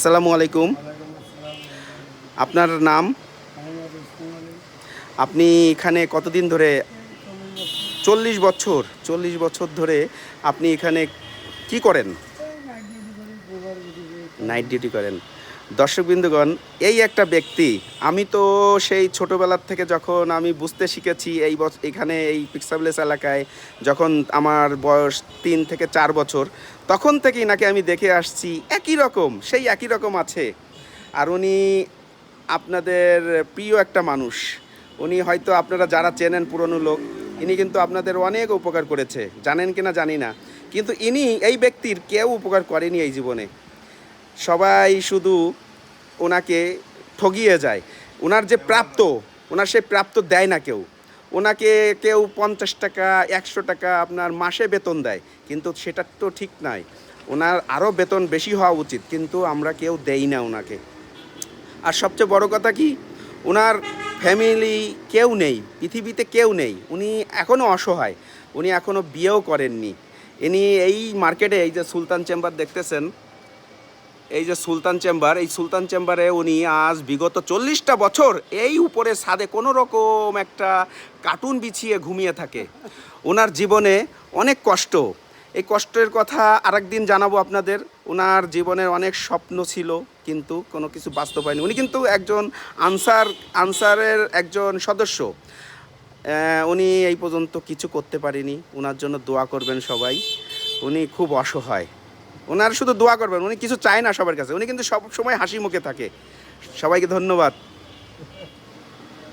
আসসালামু আলাইকুম। আপনার নাম? আপনি এখানে কতদিন ধরে? 40 বছর। 40 বছর ধরে আপনি এখানে কি করেন? নাইট ডিউটি করেন। দর্শকবৃন্দগণ, এই একটা ব্যক্তি, আমি তো সেই ছোটোবেলার থেকে যখন আমি বুঝতে শিখেছি এখানে এই পিক্সাভিলেজ এলাকায়, যখন আমার বয়স 3 থেকে 4 বছর, তখন থেকেই নাকি আমি দেখে আসছি একই রকম, সেই একই রকম আছে। আর উনি আপনাদের প্রিয় একটা মানুষ। উনি হয়তো আপনারা যারা চেনেন পুরনো লোক, ইনি কিন্তু আপনাদের অনেক উপকার করেছে, জানেন কিনা জানি না। কিন্তু এই ব্যক্তির কেউ উপকার করেনি এই জীবনে। সবাই শুধু ওনাকে ঠগিয়ে যায়। ওনার যে প্রাপ্ত, ওনার সেই প্রাপ্ত দেয় না কেউ। ওনাকে কেউ 50 টাকা, 100 টাকা আপনার মাসে বেতন দেয়, কিন্তু সেটা তো ঠিক নয়। ওনার আরও বেতন বেশি হওয়া উচিত, কিন্তু আমরা কেউ দেই না ওনাকে। আর সবচেয়ে বড় কথা কি, ওনার ফ্যামিলি কেউ নেই, পৃথিবীতে কেউ নেই। উনি এখনও অসহায়, উনি এখনও বিয়েও করেননি। ইনি এই মার্কেটে, এই যে সুলতান চেম্বার দেখতেছেন, এই যে সুলতান চেম্বার, এই সুলতান চেম্বারে উনি আজ বিগত 40টা বছর এই উপরে ছাদে কোনো রকম একটা কার্টুন বিছিয়ে ঘুমিয়ে থাকে। ওনার জীবনে অনেক কষ্ট, এই কষ্টের কথা আরেকদিন জানাবো আপনাদের। ওনার জীবনের অনেক স্বপ্ন ছিল, কিন্তু কোনো কিছু বাস্তব হয়নি। উনি কিন্তু একজন আনসারের একজন সদস্য। উনি এই পর্যন্ত কিছু করতে পারেনি। ওনার জন্য দোয়া করবেন সবাই। উনি খুব অসহায়, ওনার শুধু দোয়া করবেন। উনি কিছু চায় না সবার কাছে, উনি কিন্তু সব সময় হাসি মুখে থাকে। সবাইকে ধন্যবাদ।